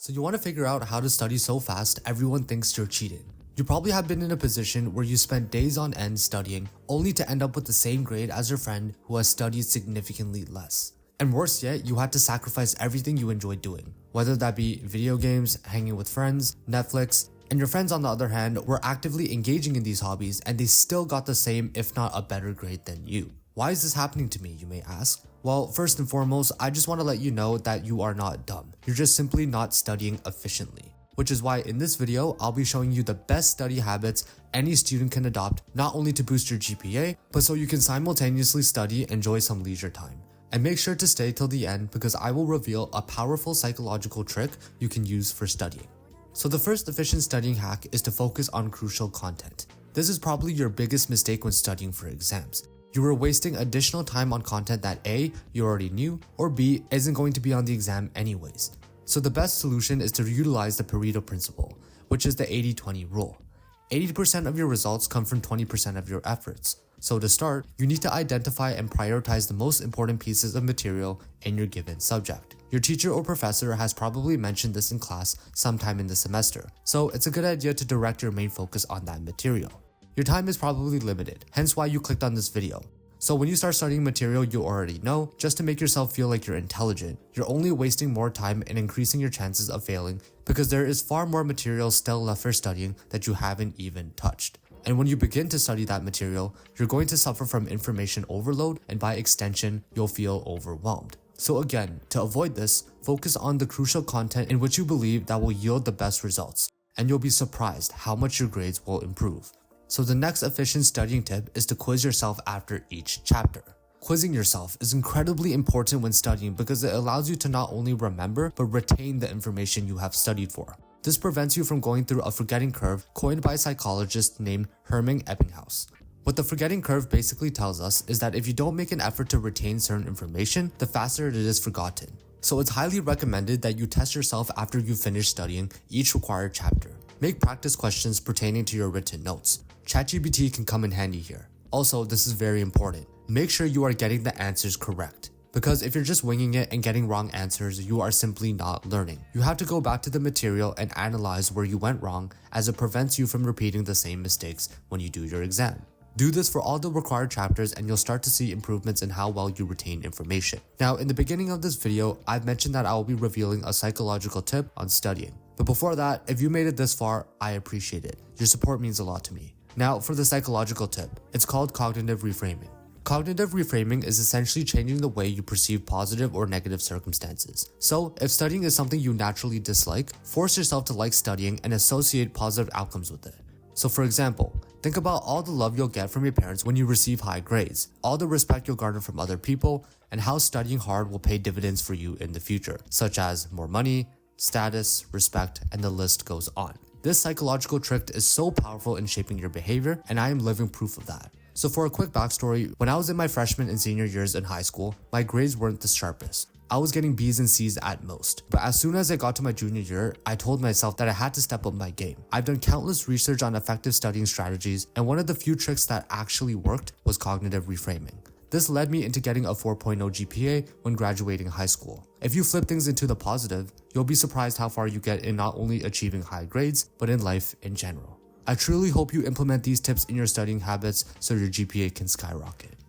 So you want to figure out how to study so fast everyone thinks you're cheating. You probably have been in a position where you spent days on end studying only to end up with the same grade as your friend who has studied significantly less. And worse yet, you had to sacrifice everything you enjoyed doing, whether that be video games, hanging with friends, Netflix, and your friends on the other hand were actively engaging in these hobbies and they still got the same if not a better grade than you. Why is this happening to me, you may ask? Well, first and foremost, I just want to let you know that you are not dumb. You're just simply not studying efficiently. Which is why in this video, I'll be showing you the best study habits any student can adopt, not only to boost your GPA, but so you can simultaneously study and enjoy some leisure time. And make sure to stay till the end because I will reveal a powerful psychological trick you can use for studying. So the first efficient studying hack is to focus on crucial content. This is probably your biggest mistake when studying for exams. You were wasting additional time on content that A, you already knew, or B, isn't going to be on the exam anyways. So the best solution is to utilize the Pareto principle, which is the 80-20 rule. 80% of your results come from 20% of your efforts. So to start, you need to identify and prioritize the most important pieces of material in your given subject. Your teacher or professor has probably mentioned this in class sometime in the semester, so it's a good idea to direct your main focus on that material. Your time is probably limited, hence why you clicked on this video. So when you start studying material you already know, just to make yourself feel like you're intelligent, you're only wasting more time and increasing your chances of failing because there is far more material still left for studying that you haven't even touched. And when you begin to study that material, you're going to suffer from information overload and by extension, you'll feel overwhelmed. So again, to avoid this, focus on the crucial content in which you believe that will yield the best results, and you'll be surprised how much your grades will improve. So the next efficient studying tip is to quiz yourself after each chapter. Quizzing yourself is incredibly important when studying because it allows you to not only remember but retain the information you have studied for. This prevents you from going through a forgetting curve coined by a psychologist named Hermann Ebbinghaus. What the forgetting curve basically tells us is that if you don't make an effort to retain certain information, the faster it is forgotten. So it's highly recommended that you test yourself after you finish studying each required chapter. Make practice questions pertaining to your written notes. ChatGPT can come in handy here. Also, this is very important. Make sure you are getting the answers correct. Because if you're just winging it and getting wrong answers, you are simply not learning. You have to go back to the material and analyze where you went wrong as it prevents you from repeating the same mistakes when you do your exam. Do this for all the required chapters and you'll start to see improvements in how well you retain information. Now, in the beginning of this video, I've mentioned that I will be revealing a psychological tip on studying. But before that, if you made it this far, I appreciate it. Your support means a lot to me. Now, for the psychological tip, it's called cognitive reframing. Cognitive reframing is essentially changing the way you perceive positive or negative circumstances. So, if studying is something you naturally dislike, force yourself to like studying and associate positive outcomes with it. So for example, think about all the love you'll get from your parents when you receive high grades, all the respect you'll garner from other people, and how studying hard will pay dividends for you in the future, such as more money, status, respect, and the list goes on. This psychological trick is so powerful in shaping your behavior, and I am living proof of that. So for a quick backstory, when I was in my freshman and senior years in high school, my grades weren't the sharpest. I was getting B's and C's at most. But as soon as I got to my junior year, I told myself that I had to step up my game. I've done countless research on effective studying strategies, and one of the few tricks that actually worked was cognitive reframing. This led me into getting a 4.0 GPA when graduating high school. If you flip things into the positive, you'll be surprised how far you get in not only achieving high grades, but in life in general. I truly hope you implement these tips in your studying habits so your GPA can skyrocket.